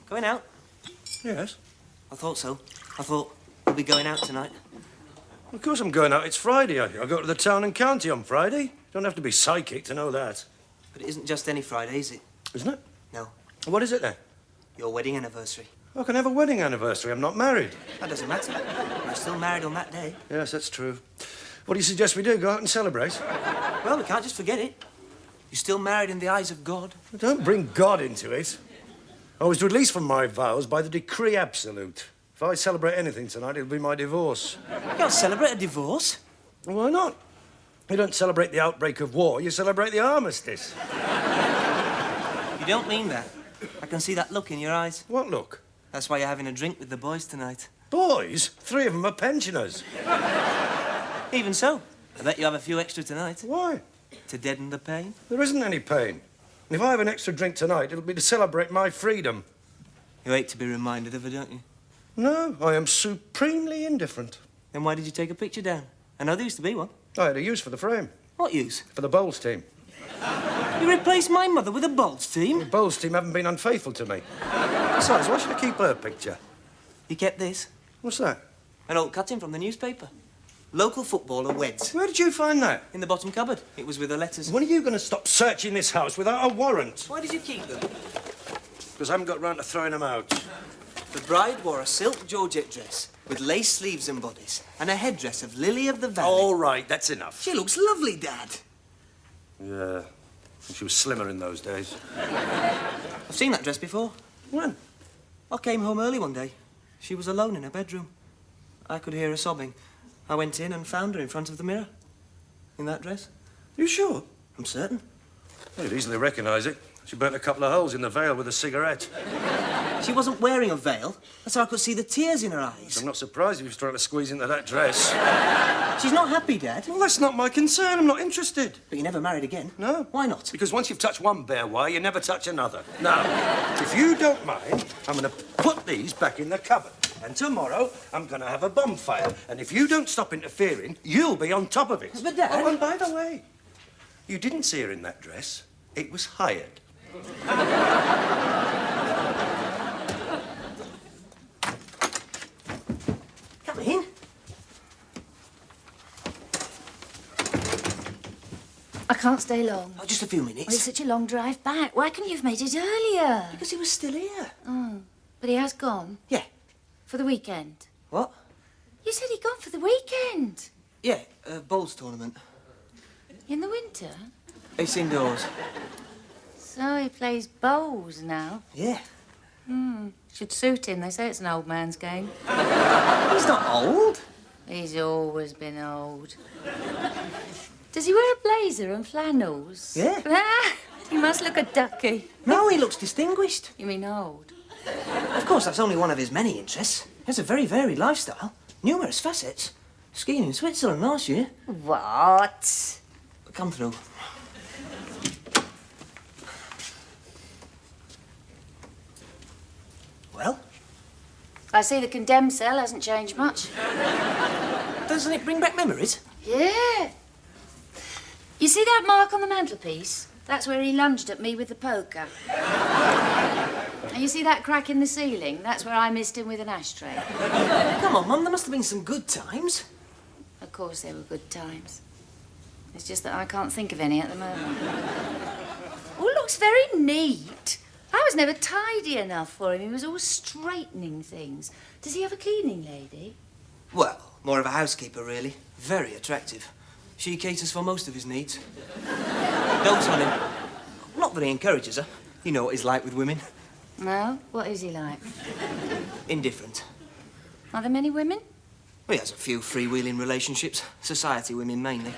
Going out? Yes. I thought so. I thought we'll be going out tonight. Of course I'm going out. It's Friday. I go to the town and county on Friday. You don't have to be psychic to know that. But it isn't just any Friday, is it? Isn't it? No. What is it then? Your wedding anniversary. I can have a wedding anniversary. I'm not married. That doesn't matter. We're still married on that day. Yes, that's true. What do you suggest we do? Go out and celebrate? Well, we can't just forget it. You're still married in the eyes of God. Don't bring God into it. I was to release from my vows by the decree absolute. If I celebrate anything tonight, it'll be my divorce. You can't celebrate a divorce. Why not? You don't celebrate the outbreak of war, you celebrate the armistice. You don't mean that. I can see that look in your eyes. What look? That's why you're having a drink with the boys tonight. Boys? 3 of them are pensioners. Even so, I bet you have a few extra tonight. Why? To deaden the pain. There isn't any pain. And if I have an extra drink tonight, it'll be to celebrate my freedom. You hate to be reminded of it, don't you? No, I am supremely indifferent. Then why did you take a picture down? I know there used to be one. I had a use for the frame. What use? For the bowls team. You replaced my mother with a Bolts team? The bowls team haven't been unfaithful to me. Besides, why should I keep her picture? You kept this? What's that? An old cutting from the newspaper. Local footballer weds. Where did you find that? In the bottom cupboard. It was with the letters. When are you going to stop searching this house without a warrant? Why did you keep them? Because I haven't got round to throwing them out. The bride wore a silk georgette dress with lace sleeves and bodice and a headdress of lily of the valley. All right, that's enough. She looks lovely, Dad. Yeah, she was slimmer in those days. I've seen that dress before. When? I came home early one day. She was alone in her bedroom. I could hear her sobbing. I went in and found her in front of the mirror. In that dress. You sure? I'm certain. You'd easily recognise it. She burnt a couple of holes in the veil with a cigarette. She wasn't wearing a veil. That's how I could see the tears in her eyes. I'm not surprised if you was trying to squeeze into that dress. She's not happy, Dad. Well, that's not my concern. I'm not interested. But you never married again? No. Why not? Because once you've touched one bare wire, you never touch another. Now, if you don't mind, I'm going to put these back in the cupboard. And tomorrow, I'm going to have a bonfire. And if you don't stop interfering, you'll be on top of it. But, Dad... Oh, and by the way, you didn't see her in that dress. It was hired. Come in. I can't stay long. Oh, just a few minutes. Well, it's such a long drive back. Why couldn't you have made it earlier? Because he was still here. Oh, but he has gone? Yeah. For the weekend? What? You said he'd gone for the weekend. Yeah, bowls tournament. In the winter? It's indoors. So he plays bowls now? Yeah. Should suit him. They say it's an old man's game. He's not old. He's always been old. Does he wear a blazer and flannels? Yeah. He must look a ducky. No, he looks distinguished. You mean old? Of course, that's only one of his many interests. He has a very varied lifestyle. Numerous facets. Skiing in Switzerland last year. What? Come through. Well? I see the condemned cell hasn't changed much. Doesn't it bring back memories? Yeah. You see that mark on the mantelpiece? That's where he lunged at me with the poker. And you see that crack in the ceiling? That's where I missed him with an ashtray. Come on, Mum, there must have been some good times. Of course they were good times. It's just that I can't think of any at the moment. Oh, it looks very neat. I was never tidy enough for him. He was always straightening things. Does he have a cleaning lady? Well, more of a housekeeper, really. Very attractive. She caters for most of his needs. Dotes on him. Not that he encourages her. You know what he's like with women. No? What is he like? Indifferent. Are there many women? Well, he has a few freewheeling relationships. Society women, mainly.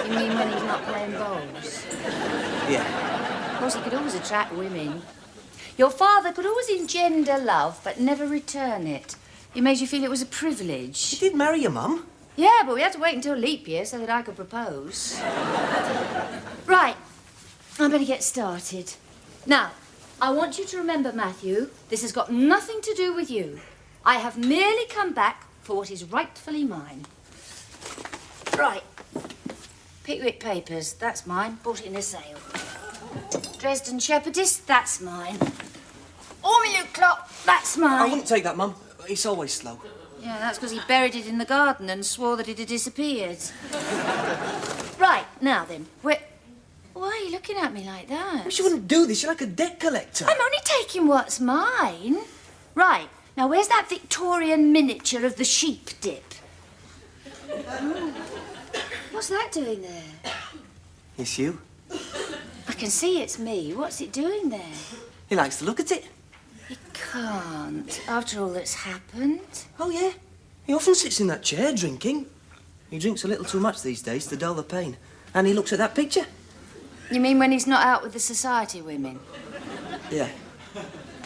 You mean when he's not playing bowls? Yeah. Of course, he could always attract women. Your father could always engender love, but never return it. He made you feel it was a privilege. He did marry your mum. Yeah, but we had to wait until leap year so that I could propose. Right. I better get started. Now, I want you to remember, Matthew, this has got nothing to do with you. I have merely come back for what is rightfully mine. Right. Pickwick Papers, that's mine. Bought it in a sale. Dresden Shepherdess, that's mine. Ormolu Clock, That's mine. I wouldn't take that, Mum. It's always slow. Yeah, that's because he buried it in the garden and swore that it had disappeared. Right, now then, why are you looking at me like that? Well, she wouldn't do this. You're like a debt collector. I'm only taking what's mine. Right, now where's that Victorian miniature of the sheep dip? Oh. What's that doing there? It's you. I can see it's me. What's it doing there? He likes to look at it. It can't, after all that's happened. Oh, yeah. He often sits in that chair drinking. He drinks a little too much these days to dull the pain. And he looks at that picture. You mean when he's not out with the society women? Yeah.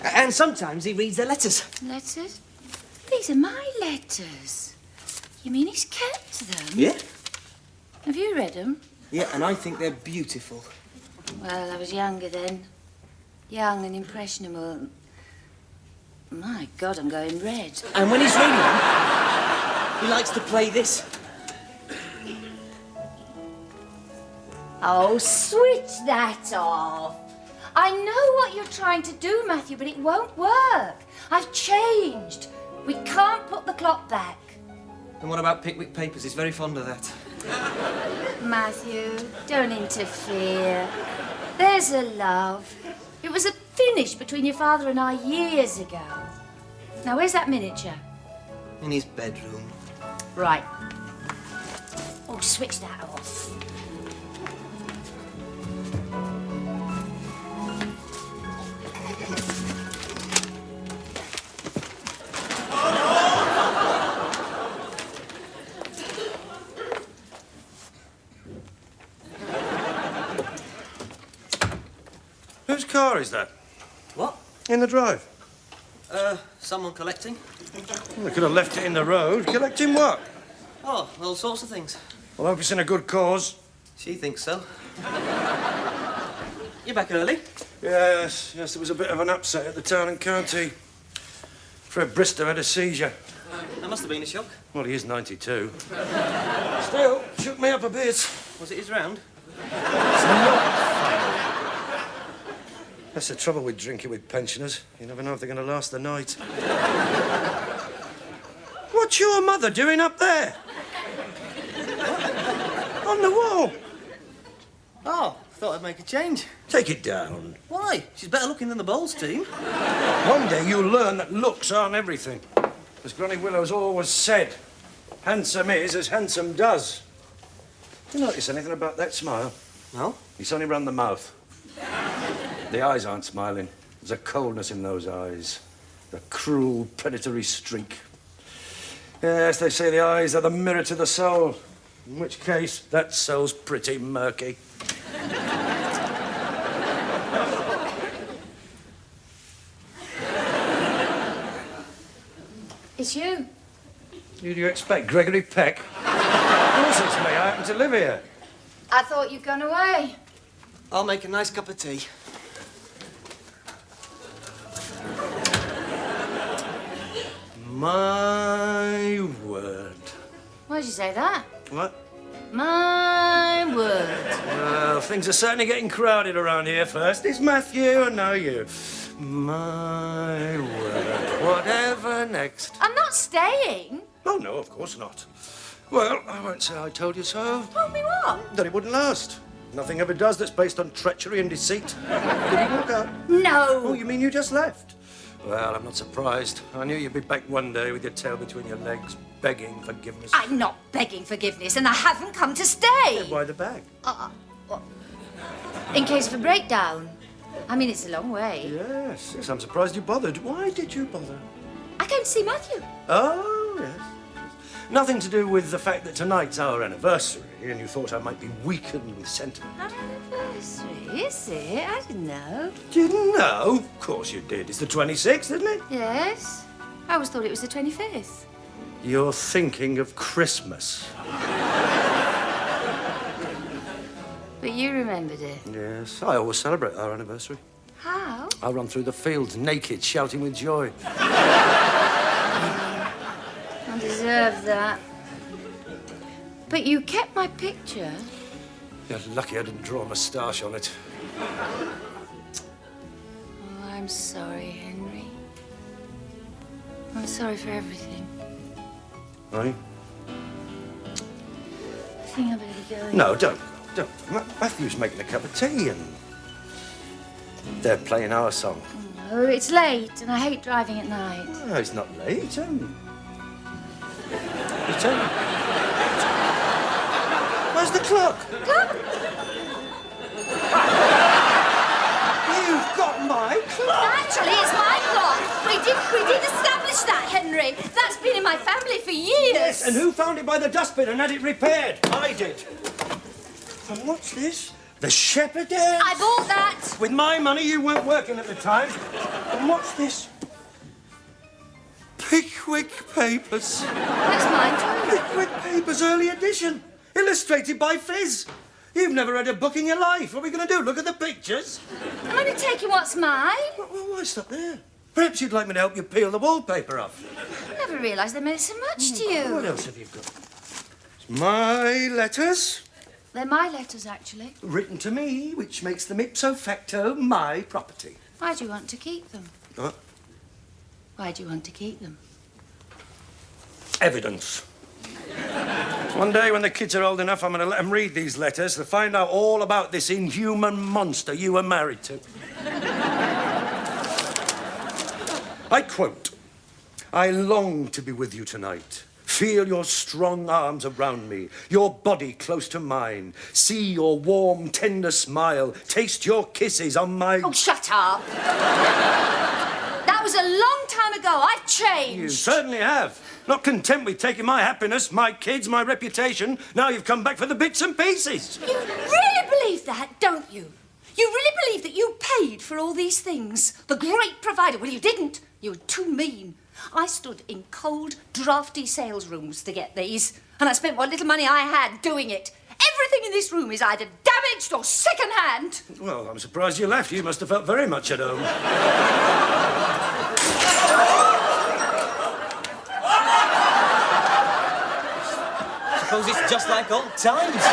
And sometimes he reads their letters. Letters? These are my letters. You mean he's kept them? Yeah. Have you read them? Yeah, and I think they're beautiful. Well, I was younger then. Young and impressionable. My God, I'm going red. And when he's reading them, he likes to play this. Oh, switch that off. I know what you're trying to do, Matthew, but it won't work. I've changed. We can't put the clock back. And what about Pickwick Papers? He's very fond of that. Matthew, don't interfere. There's a love. It was a finish between your father and I years ago. Now, where's that miniature? In his bedroom. Right. Oh, switch that off. Whose car is that? What? In the drive. Someone collecting? Well, they could have left it in the road. Collecting what? Oh, all sorts of things. Well, I hope it's in a good cause. She thinks so. You're back early? Yes, there was a bit of an upset at the town and county. Fred Bristow had a seizure. That must have been a shock. Well, he is 92. Still, shook me up a bit. Was it his round? That's the trouble with drinking with pensioners. You never know if they're going to last the night. What's your mother doing up there? On the wall. Oh, thought I'd make a change. Take it down. Why? She's better looking than the Bowles team. One day you'll learn that looks aren't everything. As Granny Willows always said, handsome is as handsome does. You notice anything about that smile? No? It's only round the mouth. The eyes aren't smiling. There's a coldness in those eyes. A cruel, predatory streak. Yes, they say the eyes are the mirror to the soul. In which case, that soul's pretty murky. It's you. Who do you expect, Gregory Peck? Of course it's me. I happen to live here. I thought you'd gone away. I'll make a nice cup of tea. My word. Why did you say that? What? My word. Well, things are certainly getting crowded around here. First it's Matthew, and now you. My word. Whatever next? I'm not staying. Oh, no, of course not. Well, I won't say I told you so. Told me what? That it wouldn't last. Nothing ever does that's based on treachery and deceit. Did he walk out? No. Oh, you mean you just left? Well, I'm not surprised. I knew you'd be back one day with your tail between your legs, begging forgiveness. I'm not begging forgiveness, and I haven't come to stay. Why the bag? What? In case of a breakdown. I mean, it's a long way. Yes, I'm surprised you bothered. Why did you bother? I came to see Matthew. Oh, yes. Nothing to do with the fact that tonight's our anniversary and you thought I might be weakened with sentiment. Our anniversary, is it? I didn't know. Didn't know? Of course you did. It's the 26th, isn't it? Yes. I always thought it was the 25th. You're thinking of Christmas. But you remembered it. Yes, I always celebrate our anniversary. How? I run through the fields naked, shouting with joy. I deserve that. But you kept my picture. You're lucky I didn't draw a moustache on it. Oh, I'm sorry, Henry. I'm sorry for everything. Are you? I think I better be going. No, don't. Matthew's making a cup of tea and they're playing our song. Oh, it's late and I hate driving at night. No, it's not late. It's only... Where's the clock? Clock? You've got my clock! Naturally, it's my clock. We did establish that, Henry. That's been in my family for years. Yes, and who found it by the dustbin and had it repaired? I did. And what's this? The Shepherdess? I bought that. With my money, you weren't working at the time. And what's this? Pickwick Papers. That's mine, too. Pickwick Papers, early edition. Illustrated by Fizz. You've never read a book in your life. What are we going to do? Look at the pictures? I'm only taking what's mine. Well, why stop there? Perhaps you'd like me to help you peel the wallpaper off. I never realised they meant so much to you. What else have you got? It's my letters. They're my letters, actually. Written to me, which makes them ipso facto my property. Why do you want to keep them? What? Why do you want to keep them? Evidence. One day when the kids are old enough, I'm going to let them read these letters to find out all about this inhuman monster you were married to. I quote, "I long to be with you tonight. Feel your strong arms around me, your body close to mine. See your warm, tender smile. Taste your kisses on my..." Oh, shut up. That was a long time ago. I've changed. You certainly have. Not content with taking my happiness, my kids, my reputation, now you've come back for the bits and pieces. You really believe that, don't you? You really believe that you paid for all these things? The great provider. Well, you didn't. You were too mean. I stood in cold, drafty sales rooms to get these, and I spent what little money I had doing it. Everything in this room is either damaged or second-hand. Well, I'm surprised you left. You must have felt very much at home. Suppose it's just like old times.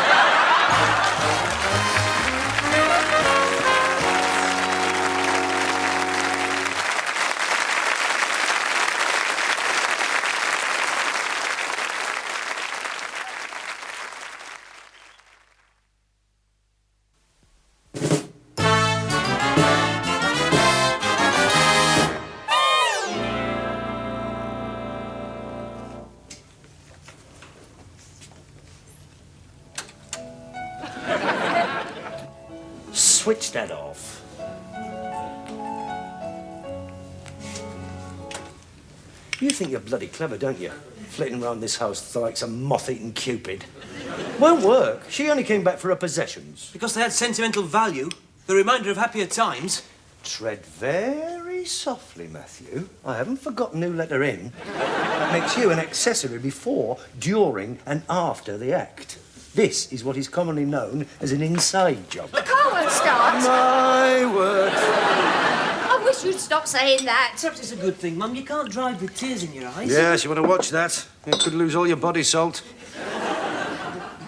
Switch that off. You think you're bloody clever, don't you? Flitting around this house like some moth-eaten Cupid. Won't work. She only came back for her possessions. Because they had sentimental value, the reminder of happier times. Tread very softly, Matthew. I haven't forgotten who let her in. That makes you an accessory before, during, and after the act. This is what is commonly known as an inside job. The car won't start. My word. I wish you'd stop saying that. Perhaps it's a good thing, Mum. You can't drive with tears in your eyes. Yes, you want to watch that. You could lose all your body salt.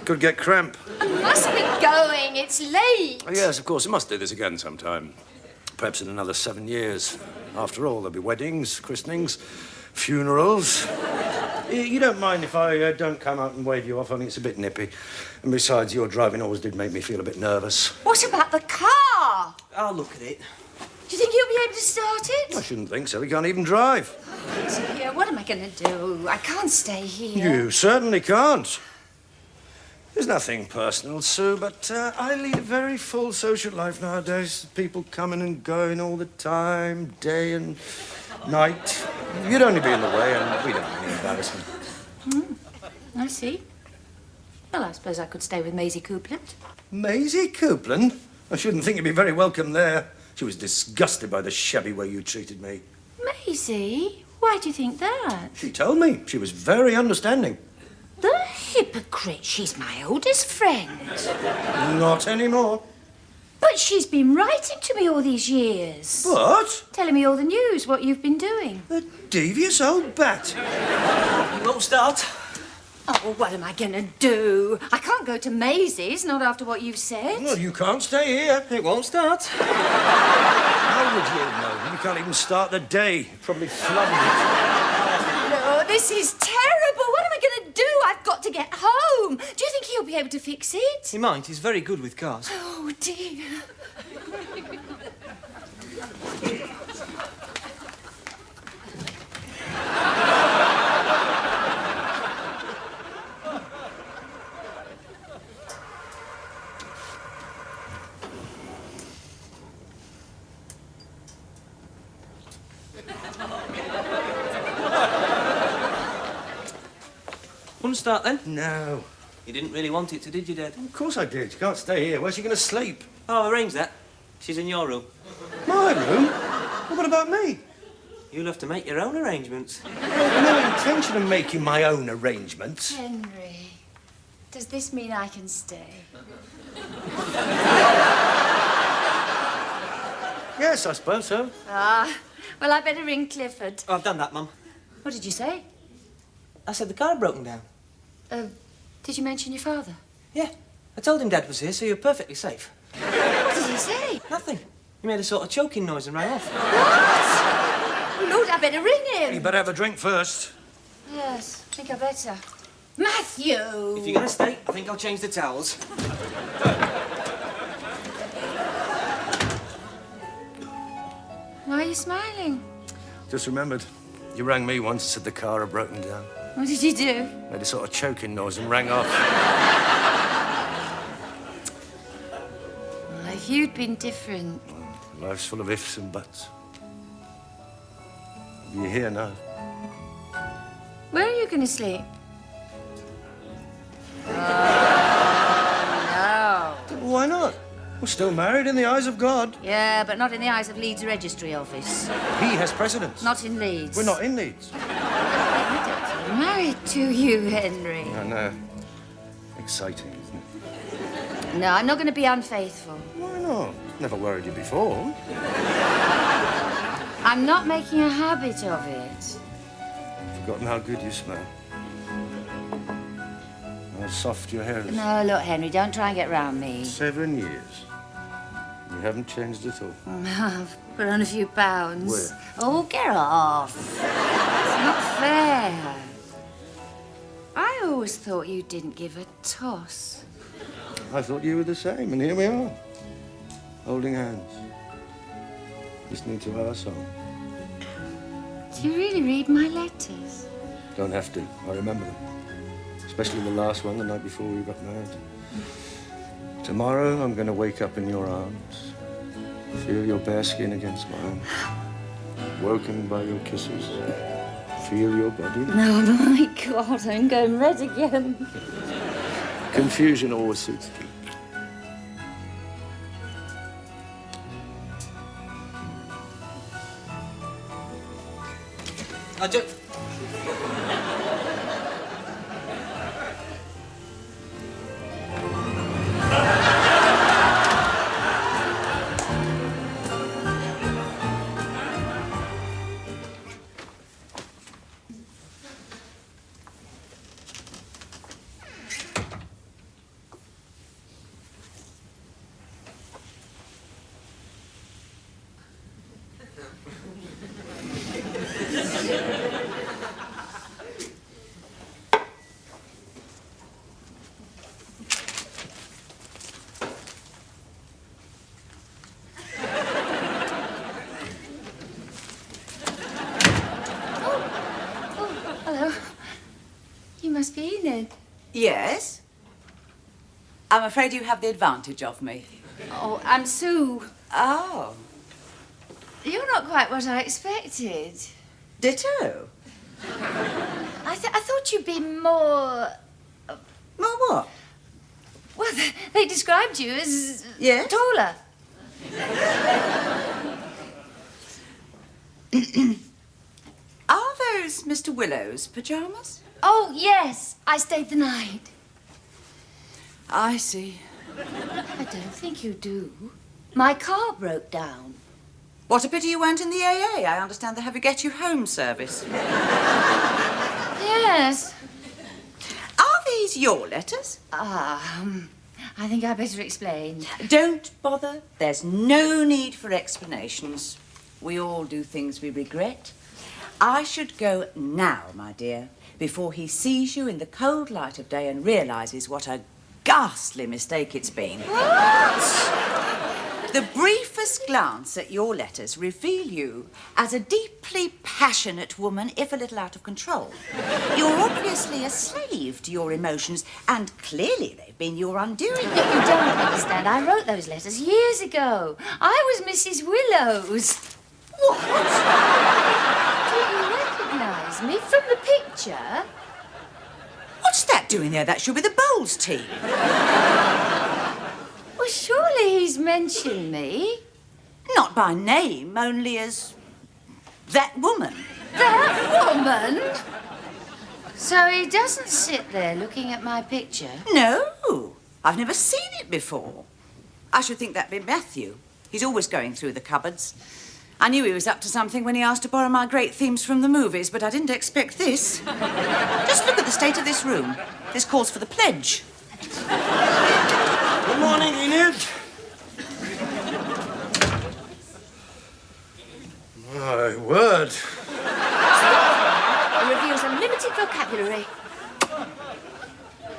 Could get cramp. I must be going. It's late. Oh, yes, of course. I must do this again sometime. Perhaps in another 7 years. After all, there'll be weddings, christenings, funerals. You don't mind if I don't come out and wave you off? I think it's a bit nippy. And besides, your driving always did make me feel a bit nervous. What about the car? I'll look at it. Do you think you'll be able to start it? I shouldn't think so. We can't even drive. Dear, what am I going to do? I can't stay here. You certainly can't. There's nothing personal, Sue, but I lead a very full social life nowadays. People coming and going all the time, day and night. You'd only be in the way, and we don't have any embarrassment. I see. Well, I suppose I could stay with Maisie Coupland. Maisie Coupland? I shouldn't think you'd be very welcome there. She was disgusted by the shabby way you treated me. Maisie? Why do you think that? She told me. She was very understanding. The hypocrite. She's my oldest friend. Not anymore. But she's been writing to me all these years. What? Telling me all the news, what you've been doing. The devious old bat. You won't start. Oh, what am I going to do? I can't go to Maisie's, not after what you've said. Well, you can't stay here. It won't start. How would you know? You can't even start the day. Probably flubbed it. This is terrible. What am I going to do? I've got to get home. Do you think he'll be able to fix it? He might. He's very good with cars. Oh, dear. Wouldn't start then? No. You didn't really want it to, did you, Dad? Of course I did. You can't stay here. Where's she going to sleep? Oh, arrange that. She's in your room. My room? Well, what about me? You'll have to make your own arrangements. I have no intention of making my own arrangements. Henry, does this mean I can stay? Yes, I suppose so. Ah, well, I better ring Clifford. Oh, I've done that, Mum. What did you say? I said the car had broken down. Did you mention your father? Yeah. I told him Dad was here, so you're perfectly safe. What did he say? Nothing. He made a sort of choking noise and rang off. What? Lord, I better ring him. You better have a drink first. Yes, I think I better. Matthew! If you're going to stay, I think I'll change the towels. Why are you smiling? Just remembered, you rang me once and said the car had broken down. What did you do? Made a sort of choking noise and rang off. Well, if you'd been different. Life's full of ifs and buts. You're here now. Where are you going to sleep? Oh, no. Why not? We're still married in the eyes of God. Yeah, but not in the eyes of Leeds Registry Office. He has precedence. Not in Leeds. We're not in Leeds. I don't feel married to you, Henry. I know. Exciting, isn't it? No, I'm not going to be unfaithful. Why not? Never worried you before. I'm not making a habit of it. Forgotten how good you smell. How soft your hair is. No, look, Henry, don't try and get round me. 7 years. You haven't changed at all. I've put on a few pounds. Where? Oh, get off. It's not fair. I always thought you didn't give a toss. I thought you were the same, and here we are. Holding hands. Listening to our song. Do you really read my letters? Don't have to. I remember them. Especially the last one, the night before we got married. Tomorrow, I'm going to wake up in your arms. Feel your bare skin against mine. Woken by your kisses. Feel your body. Oh, my God, I'm going red again. Confusion always suits me. I just... Hello. You must be Enid. Yes? I'm afraid you have the advantage of me. Oh, I'm Sue. Oh, You're not quite what I expected. ditto. I thought you'd be more... Well, what? Well, they described you as... Yes? taller. Are those Mr. Willows' pyjamas? Oh, yes. I stayed the night. I see. I don't think you do. My car broke down. What a pity you weren't in the AA. I understand they have a get you home service. Yes. Are these your letters? I think I better explain. Don't bother. There's no need for explanations. We all do things we regret. I should go now, my dear, before he sees you in the cold light of day and realises what a ghastly mistake it's been. What? The briefest glance at your letters reveal you as a deeply passionate woman, if a little out of control. You're obviously a slave to your emotions, and clearly they've been your undoing. You don't understand. I wrote those letters years ago. I was Mrs. Willows. What? Do you recognise me from the picture? What's that doing there? That should be the Bowls team. Well, surely he's mentioned me. Not by name, only as that woman. That woman? So he doesn't sit there looking at my picture? No, I've never seen it before. I should think that'd be Matthew. He's always going through the cupboards. I knew he was up to something when he asked to borrow my great themes from the movies, but I didn't expect this. Just look at the state of this room. This calls for the pledge. Good morning, Enid. My word. It reveals a limited vocabulary.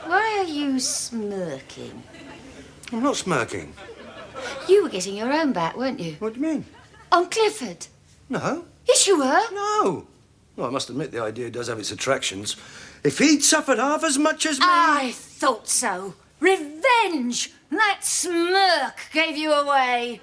Why are you smirking? I'm not smirking. You were getting your own back, weren't you? What do you mean? On Clifford. No. Yes, you were. No. Well, I must admit the idea does have its attractions. If he'd suffered half as much as me... I thought so. Revenge! That smirk gave you away.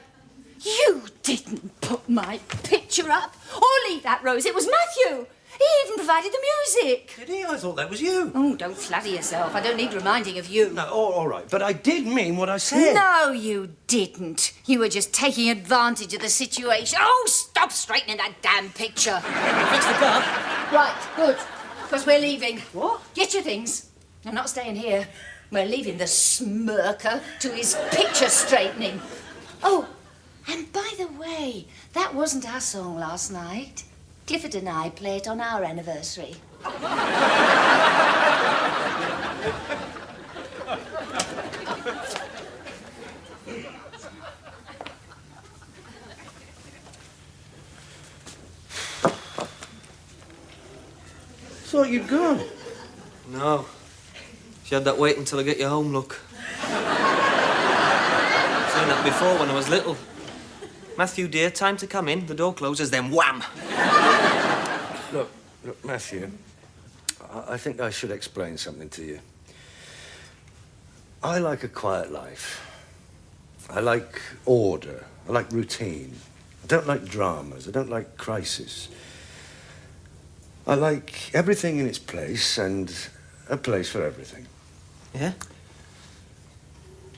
You didn't put my picture up or leave that rose. It was Matthew. He even provided the music. Did he? I thought that was you. Oh, don't flatter yourself. I don't need reminding of you. No, all right. But I did mean what I said. No, you didn't. You were just taking advantage of the situation. Oh, stop straightening that damn picture. Fix the car. Right, good. Because we're leaving. What? Get your things. I'm not staying here. We're leaving the smirker to his picture straightening. Oh, and by the way, that wasn't our song last night. Clifford and I play it on our anniversary. Thought you'd gone. No. She had that wait until I get you home look. I've seen that before when I was little. Matthew, dear, time to come in. The door closes, then wham! Look, Matthew, I think I should explain something to you. I like a quiet life. I like order. I like routine. I don't like dramas. I don't like crisis. I like everything in its place and a place for everything. Yeah?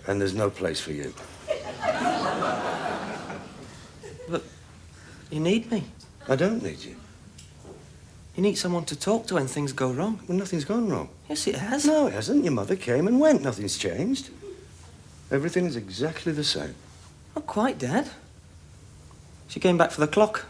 And there's no place for you. But you need me. I don't need you. You need someone to talk to when things go wrong. Well, nothing's gone wrong. Yes, it has. No, it hasn't. Your mother came and went. Nothing's changed. Everything is exactly the same. Not quite, Dad. She came back for the clock.